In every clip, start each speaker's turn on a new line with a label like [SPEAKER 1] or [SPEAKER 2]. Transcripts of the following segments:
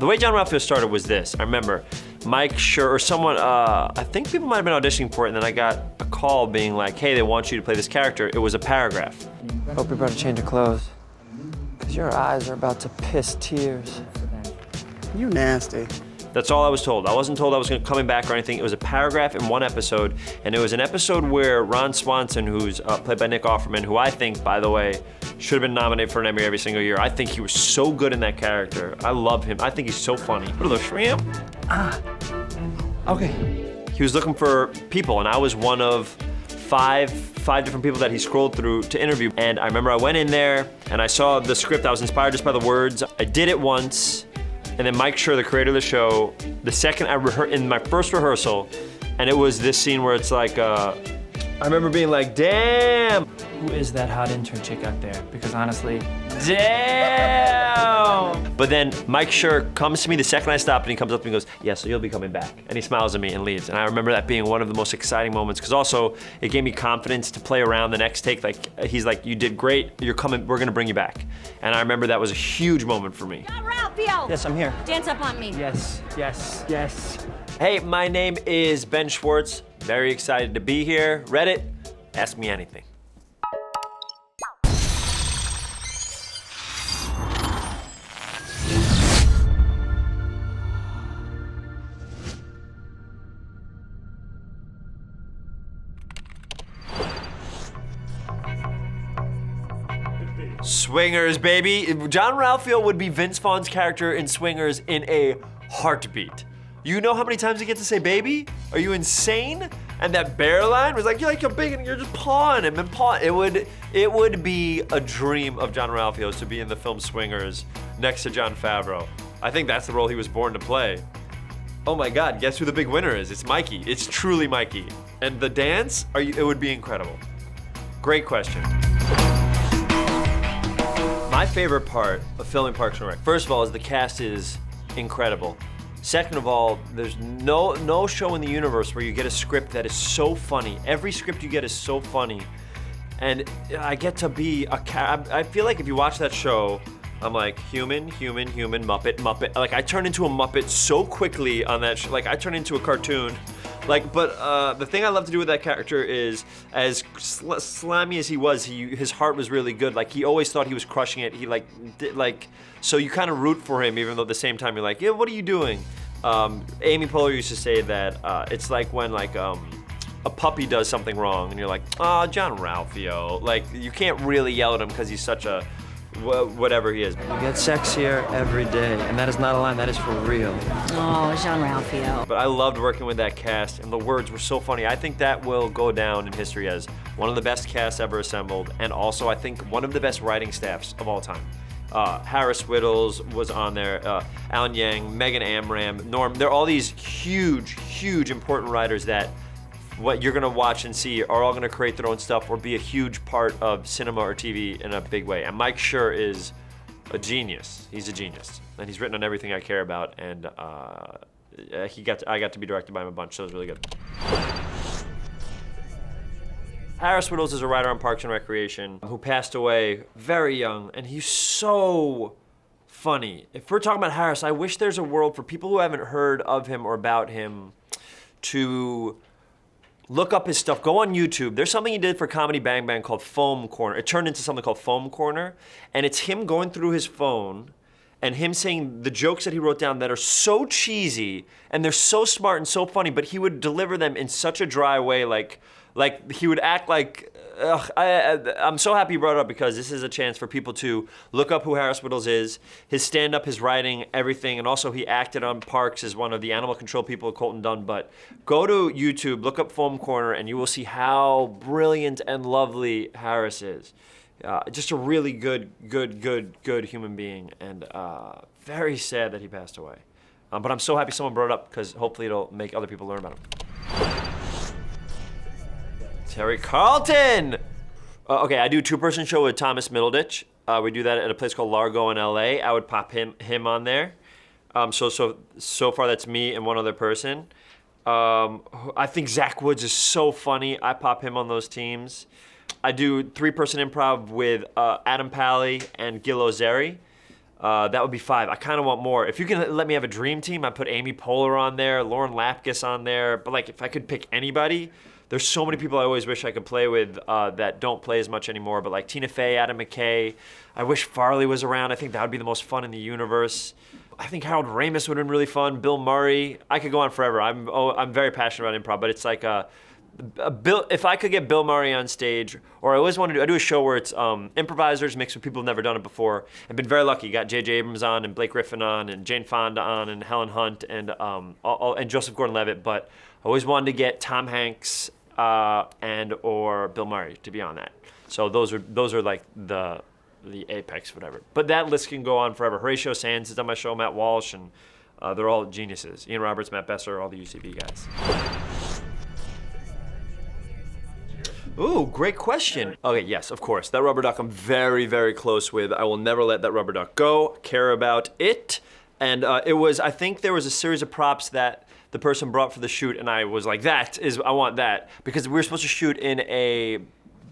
[SPEAKER 1] The way Jean Ralphio started was this. I remember Mike Schur or someone, I think people might have been auditioning for it, and then I got a call being like, hey, they want you to play this character. It was a paragraph.
[SPEAKER 2] Hope you brought a change of clothes, because your eyes are about to piss tears.
[SPEAKER 3] You nasty.
[SPEAKER 1] That's all I was told. I wasn't told I was coming back or anything. It was a paragraph in one episode, and it was an episode where Ron Swanson, who's played by Nick Offerman, who I think, by the way, should have been nominated for an Emmy every single year. I think he was so good in that character. I love him. I think he's so funny. What are those, shrimp?
[SPEAKER 2] Okay.
[SPEAKER 1] He was looking for people, and I was one of five different people that he scrolled through to interview. And I remember I went in there, and I saw the script. I was inspired just by the words. I did it once. And then Mike Schur, the creator of the show, the second in my first rehearsal, and it was this scene where it's like, I remember being like, damn!
[SPEAKER 2] Who is that hot intern chick out there? Because honestly, damn!
[SPEAKER 1] But then Mike Schur comes to me the second I stop, and he comes up to me and goes, yeah, so you'll be coming back. And he smiles at me and leaves. And I remember that being one of the most exciting moments, because also it gave me confidence to play around the next take. Like, he's like, you did great, you're coming, we're gonna bring you back. And I remember that was a huge moment for me.
[SPEAKER 4] Jean Ralphio!
[SPEAKER 2] Yes, I'm here.
[SPEAKER 4] Dance up on me.
[SPEAKER 2] Yes, yes, yes.
[SPEAKER 1] Hey, my name is Ben Schwartz. Very excited to be here. Reddit, ask me anything. Swingers, baby. Jean Ralphio would be Vince Vaughn's character in Swingers in a heartbeat. You know how many times he gets to say baby? Are you insane? And that bear line was like, you're big and you're just pawing him and pawing. It would be a dream of Jean Ralphio's to be in the film Swingers next to Jon Favreau. I think that's the role he was born to play. Oh my God, guess who the big winner is? It's Mikey. It's truly Mikey. And the dance, it would be incredible. Great question. My favorite part of filming Parks and Rec, first of all, is the cast is incredible. Second of all, there's no show in the universe where you get a script that is so funny. Every script you get is so funny. And I get to be I feel like if you watch that show, I'm like, human, Muppet. Like, I turn into a Muppet so quickly on that show. Like, I turn into a cartoon. Like, but the thing I love to do with that character is, as slimy as he was, his heart was really good. Like, he always thought he was crushing it. He so you kind of root for him, even though at the same time you're like, yeah, what are you doing? Amy Poehler used to say that it's like when a puppy does something wrong, and you're like, oh, Jean Ralphio. Like, you can't really yell at him because he's such a whatever he is.
[SPEAKER 2] You get sexier every day, and that is not a line, that is for real.
[SPEAKER 4] Oh, Jean Ralphio.
[SPEAKER 1] But I loved working with that cast, and the words were so funny. I think that will go down in history as one of the best casts ever assembled, and also I think one of the best writing staffs of all time. Harris Wittels was on there, Alan Yang, Megan Amram, Norm. They're all these huge important writers that what you're gonna watch and see are all gonna create their own stuff or be a huge part of cinema or TV in a big way. And Mike Schur is a genius. He's a genius. And he's written on everything I care about, and I got to be directed by him a bunch, so it was really good. Harris Wittels is a writer on Parks and Recreation who passed away very young, and he's so funny. If we're talking about Harris, I wish there's a world for people who haven't heard of him or about him to look up his stuff. Go on YouTube. There's something he did for Comedy Bang Bang called Foam Corner. It turned into something called Foam Corner, and it's him going through his phone and him saying the jokes that he wrote down that are so cheesy and they're so smart and so funny, but he would deliver them in such a dry way, like he would act like, I'm so happy you brought it up because this is a chance for people to look up who Harris Wittels is, his stand-up, his writing, everything, and also he acted on Parks as one of the animal control people at Colton Dunn. But go to YouTube, look up Foam Corner, and you will see how brilliant and lovely Harris is. Just a really good human being, and very sad that he passed away. But I'm so happy someone brought it up because hopefully it'll make other people learn about him. Terry Carlton! Okay, I do a two-person show with Thomas Middleditch. We do that at a place called Largo in LA. I would pop him on there. So far that's me and one other person. I think Zach Woods is so funny. I pop him on those teams. I do three-person improv with Adam Pally and Gil Ozeri. That would be 5. I kind of want more. If you can let me have a dream team, I'd put Amy Poehler on there, Lauren Lapkus on there. But like, if I could pick anybody, there's so many people I always wish I could play with that don't play as much anymore. But like Tina Fey, Adam McKay. I wish Farley was around. I think that would be the most fun in the universe. I think Harold Ramis would have been really fun. Bill Murray. I could go on forever. I'm very passionate about improv, but it's like if I could get Bill Murray on stage, or I always wanted to do a show where it's improvisers mixed with people who've never done it before. I've been very lucky. Got J.J. Abrams on, and Blake Griffin on, and Jane Fonda on, and Helen Hunt, and Joseph Gordon-Levitt. But I always wanted to get Tom Hanks and or Bill Murray to be on that. So those are like the apex, whatever. But that list can go on forever. Horatio Sands is on my show, Matt Walsh, and they're all geniuses. Ian Roberts, Matt Besser, all the UCB guys. Ooh, great question. Okay, yes, of course. That rubber duck I'm very, very close with. I will never let that rubber duck go. Care about it. And I think there was a series of props that the person brought for the shoot, and I was like, I want that. Because we were supposed to shoot in a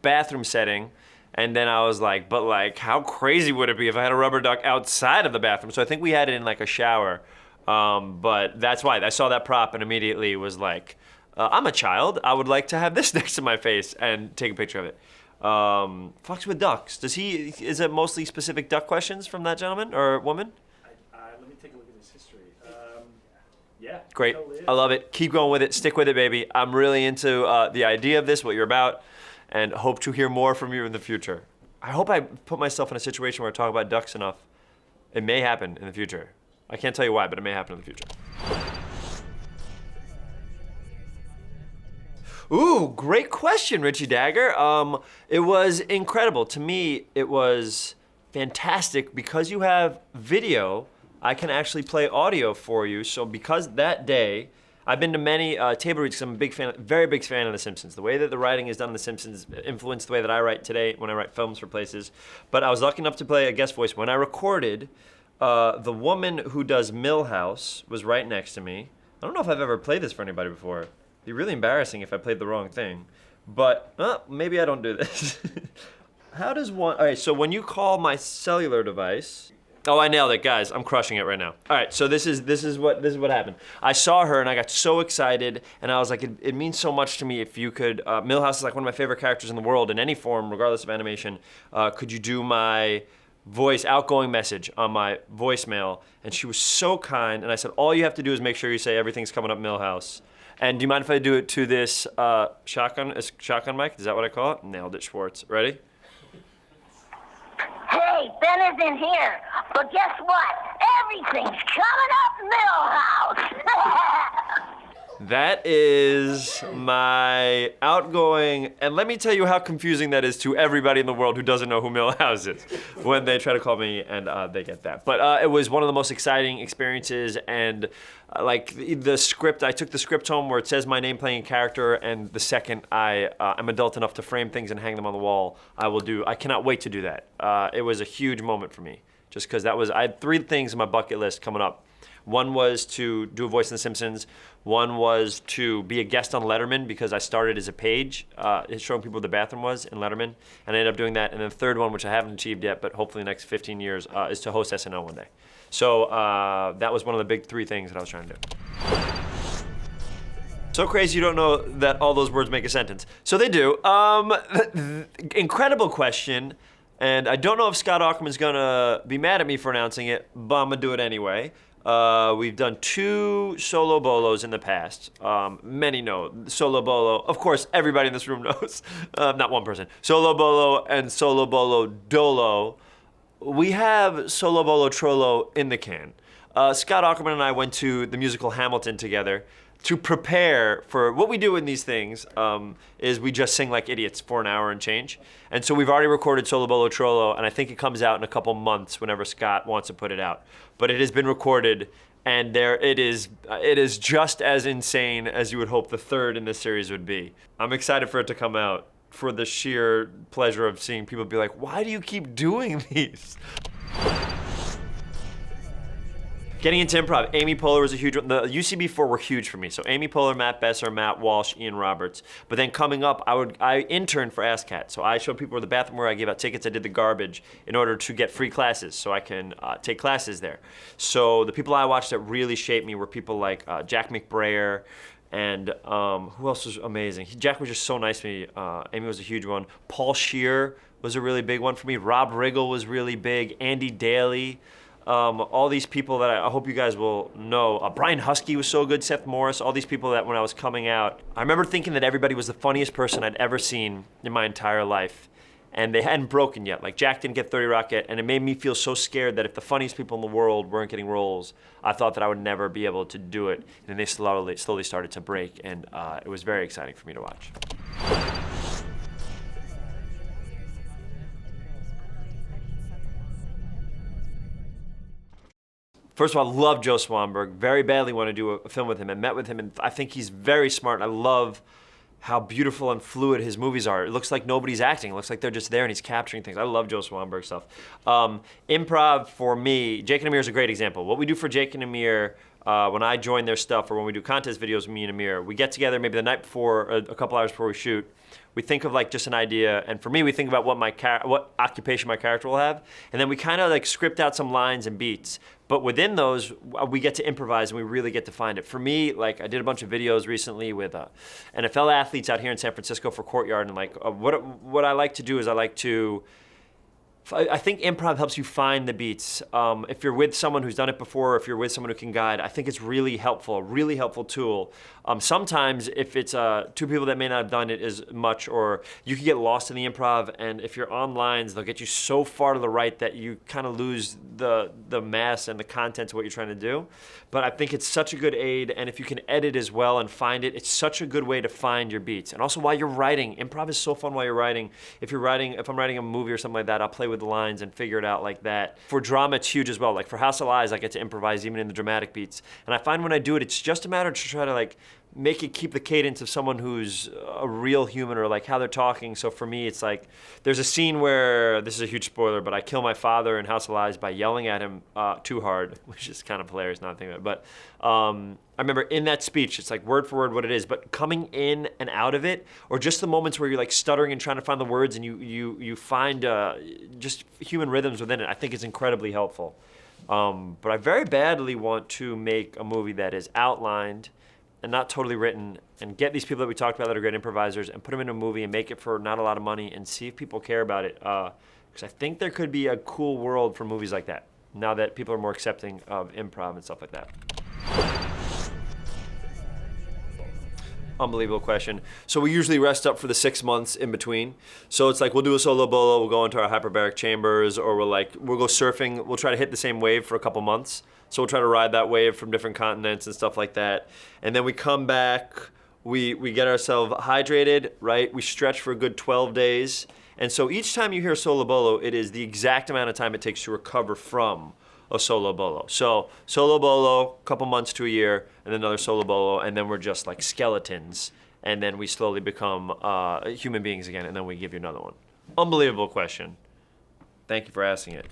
[SPEAKER 1] bathroom setting, and then I was like, but like, how crazy would it be if I had a rubber duck outside of the bathroom? So I think we had it in like a shower. But that's why I saw that prop and immediately was like, I'm a child. I would like to have this next to my face and take a picture of it. Fucks with ducks. Is it mostly specific duck questions from that gentleman or woman?
[SPEAKER 5] Let me take a look at his history. Yeah.
[SPEAKER 1] Great.
[SPEAKER 5] Totally is.
[SPEAKER 1] I love it. Keep going with it. Stick with it, baby. I'm really into the idea of this, what you're about, and hope to hear more from you in the future. I hope I put myself in a situation where I talk about ducks enough. It may happen in the future. I can't tell you why, but it may happen in the future. Ooh, great question, Richie Dagger. It was incredible. To me, it was fantastic because you have video. I can actually play audio for you. So because that day, I've been to many table reads because I'm a big fan, very big fan of The Simpsons. The way that the writing is done in The Simpsons influenced the way that I write today when I write films for places. But I was lucky enough to play a guest voice. When I recorded, the woman who does Millhouse was right next to me. I don't know if I've ever played this for anybody before. It'd be really embarrassing if I played the wrong thing. But maybe I don't do this. All right, so when you call my cellular device, oh, I nailed it, guys. I'm crushing it right now. All right, so this is what happened. I saw her and I got so excited, and I was like, it means so much to me if you could. Millhouse is like one of my favorite characters in the world in any form, regardless of animation. Could you do my outgoing message on my voicemail? And she was so kind, and I said, all you have to do is make sure you say everything's coming up Millhouse. And do you mind if I do it to this shotgun mic? Is that what I call it? Nailed it, Schwartz. Ready?
[SPEAKER 6] Hey, Ben is in here, but guess what? Everything's coming up Millhouse.
[SPEAKER 1] That is my outgoing, and let me tell you how confusing that is to everybody in the world who doesn't know who Millhouse is when they try to call me and they get that. But it was one of the most exciting experiences, and like the script, I took the script home where it says my name playing a character, and the second I'm adult enough to frame things and hang them on the wall, I cannot wait to do that. It was a huge moment for me, just because I had 3 things on my bucket list coming up. One was to do a voice in The Simpsons. One was to be a guest on Letterman because I started as a page, showing people what the bathroom was in Letterman, and I ended up doing that. And then the third one, which I haven't achieved yet, but hopefully in the next 15 years, is to host SNL one day. So that was one of the big 3 things that I was trying to do. So crazy you don't know that all those words make a sentence. So they do. Incredible question. And I don't know if Scott Aukerman's gonna be mad at me for announcing it, but I'm gonna do it anyway. We've done 2 Solo Bolos in the past. Many know Solo Bolo. Of course, everybody in this room knows. Not one person. Solo Bolo and Solo Bolo Dolo. We have Solo Bolo Trollo in the can. Scott Aukerman and I went to the musical Hamilton together to prepare for what we do in these things. Is we just sing like idiots for an hour and change. And so we've already recorded Solo Bolo Trollo, and I think it comes out in a couple months whenever Scott wants to put it out. But it has been recorded, and it is just as insane as you would hope the third in this series would be. I'm excited for it to come out for the sheer pleasure of seeing people be like, why do you keep doing these? Getting into improv, Amy Poehler was a huge one. The UCB4 were huge for me. So Amy Poehler, Matt Besser, Matt Walsh, Ian Roberts. But then coming up, I interned for ASCAT. So I showed people where the bathroom where I gave out tickets. I did the garbage in order to get free classes so I can take classes there. So the people I watched that really shaped me were people like Jack McBrayer, and who else was amazing? Jack was just so nice to me. Amy was a huge one. Paul Scheer was a really big one for me. Rob Riggle was really big. Andy Daly. All these people that I hope you guys will know. Brian Husky was so good, Seth Morris, all these people that when I was coming out, I remember thinking that everybody was the funniest person I'd ever seen in my entire life. And they hadn't broken yet. Like Jack didn't get 30 Rock yet, and it made me feel so scared that if the funniest people in the world weren't getting roles, I thought that I would never be able to do it. And then they slowly started to break, and it was very exciting for me to watch. First of all, I love Joe Swanberg. Very badly want to do a film with him, and met with him, and I think he's very smart. I love how beautiful and fluid his movies are. It looks like nobody's acting. It looks like they're just there and he's capturing things. I love Joe Swanberg stuff. Improv for me, Jake and Amir is a great example. What we do for Jake and Amir, when I join their stuff or when we do contest videos, me and Amir, we get together maybe the night before, a couple hours before we shoot. We think of like just an idea, and for me, we think about what occupation my character will have, and then we kind of like script out some lines and beats. But within those, we get to improvise and we really get to find it. For me, like I did a bunch of videos recently with NFL athletes out here in San Francisco for Courtyard, and like what I like to do is I think improv helps you find the beats. If you're with someone who's done it before, or if you're with someone who can guide, I think it's really helpful, a really helpful tool. Sometimes if it's two people that may not have done it as much, or you can get lost in the improv, and if you're on lines, they'll get you so far to the right that you kind of lose the mass and the content of what you're trying to do. But I think it's such a good aid, and if you can edit as well and find it, it's such a good way to find your beats. And also while you're writing, improv is so fun while you're writing. If I'm writing a movie or something like that, I'll play with the lines and figure it out like that. For drama, it's huge as well. Like for House of Lies, I get to improvise even in the dramatic beats. And I find when I do it, it's just a matter to try to like make it keep the cadence of someone who's a real human, or like how they're talking. So for me, it's like there's a scene where, this is a huge spoiler, but I kill my father in House of Lies by yelling at him too hard, which is kind of hilarious now thinking about it. But I remember in that speech, it's like word for word what it is, but coming in and out of it, or just the moments where you're like stuttering and trying to find the words, and you find just human rhythms within it, I think is incredibly helpful. But I very badly want to make a movie that is outlined and not totally written, and get these people that we talked about that are great improvisers and put them in a movie and make it for not a lot of money and see if people care about it. Because I think there could be a cool world for movies like that now that people are more accepting of improv and stuff like that. Unbelievable question. So we usually rest up for the 6 months in between. So it's like we'll do a solo bolo, we'll go into our hyperbaric chambers, or we'll go surfing. We'll try to hit the same wave for a couple months. So we'll try to ride that wave from different continents and stuff like that. And then we come back, we get ourselves hydrated, right? We stretch for a good 12 days. And so each time you hear solo bolo, it is the exact amount of time it takes to recover from a solo bolo. So solo bolo, couple months to a year, and then another solo bolo, and then we're just like skeletons, and then we slowly become human beings again, and then we give you another one. Unbelievable question. Thank you for asking it.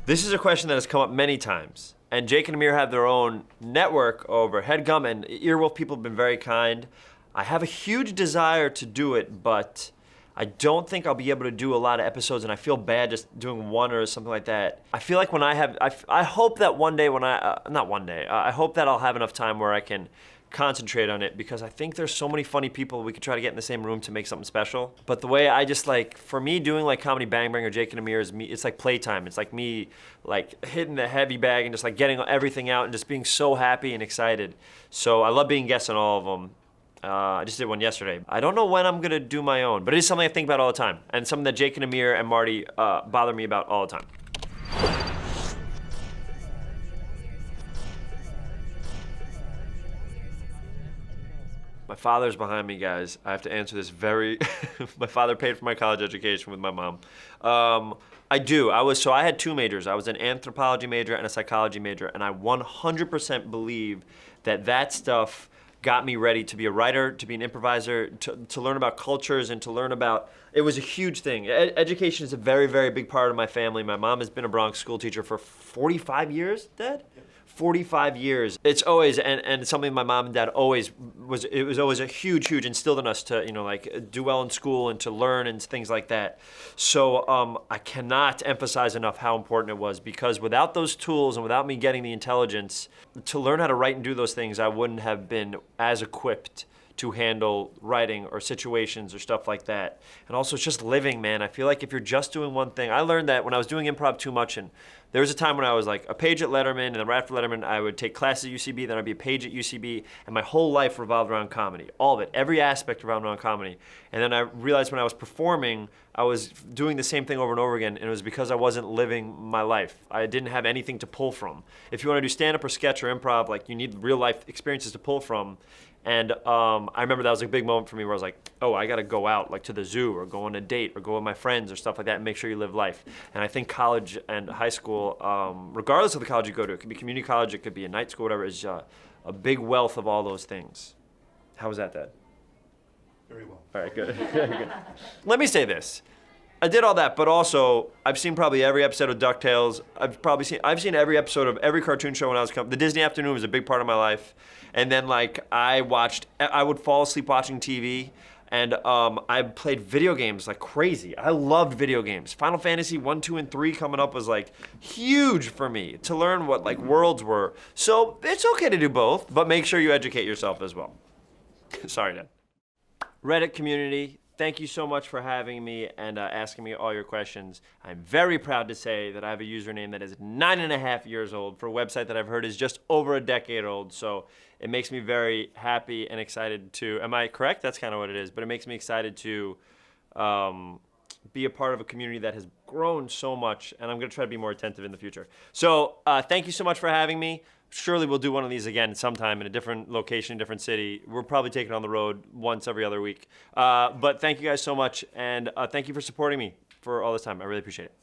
[SPEAKER 1] This is a question that has come up many times, and Jake and Amir have their own network over HeadGum, and Earwolf people have been very kind. I have a huge desire to do it, but I don't think I'll be able to do a lot of episodes, and I feel bad just doing one or something like that. I feel like when I hope that one day I hope that I'll have enough time where I can concentrate on it, because I think there's so many funny people we could try to get in the same room to make something special. But the way I just like, for me doing like Comedy Bang Bang or Jake and Amir is me, it's like playtime. It's like me like hitting the heavy bag and just like getting everything out and just being so happy and excited. So I love being guests on all of them. I just did one yesterday. I don't know when I'm gonna do my own, but it is something I think about all the time, and something that Jake and Amir and Marty bother me about all the time. My father's behind me, guys. I have to answer this very... My father paid for my college education with my mom. I had two majors. I was an anthropology major and a psychology major, and I 100% believe that stuff got me ready to be a writer, to be an improviser, to learn about cultures and to learn about, it was a huge thing. Education is a very, very big part of my family. My mom has been a Bronx school teacher for 45 years, Dad? 45 years. It's always, and something my mom and dad always was, it was always a huge instilled in us to, like do well in school and to learn and things like that. So I cannot emphasize enough how important it was, because without those tools and without me getting the intelligence to learn how to write and do those things, I wouldn't have been as equipped to handle writing or situations or stuff like that. And also it's just living, man. I feel like if you're just doing one thing, I learned that when I was doing improv too much, and there was a time when I was like a page at Letterman, and then right after Letterman, I would take classes at UCB, then I'd be a page at UCB, and my whole life revolved around comedy. All of it, every aspect revolved around comedy. And then I realized when I was performing, I was doing the same thing over and over again, and it was because I wasn't living my life. I didn't have anything to pull from. If you want to do stand-up or sketch or improv, like you need real life experiences to pull from. And I remember that was a big moment for me where I was like, oh, I got to go out like to the zoo or go on a date or go with my friends or stuff like that and make sure you live life. And I think college and high school, regardless of the college you go to, it could be community college, it could be a night school, whatever, is a big wealth of all those things. How was that, Dad?
[SPEAKER 7] Very well.
[SPEAKER 1] All right, good. Good. Let me say this. I did all that, but also I've seen probably every episode of DuckTales. I've seen every episode of every cartoon show when I was coming. The Disney Afternoon was a big part of my life. And then like I would fall asleep watching TV, and I played video games like crazy. I loved video games. Final Fantasy 1, 2, and 3 coming up was like huge for me to learn what like worlds were. So it's okay to do both, but make sure you educate yourself as well. Sorry, Dad. Reddit community, thank you so much for having me and asking me all your questions. I'm very proud to say that I have a username that is 9.5 years old for a website that I've heard is just over a decade old. So it makes me very happy and excited to, am I correct? That's kind of what it is, but it makes me excited to be a part of a community that has grown so much, and I'm gonna try to be more attentive in the future. So thank you so much for having me. Surely we'll do one of these again sometime in a different location, different city. We're probably taking it on the road once every other week. But thank you guys so much, and thank you for supporting me for all this time. I really appreciate it.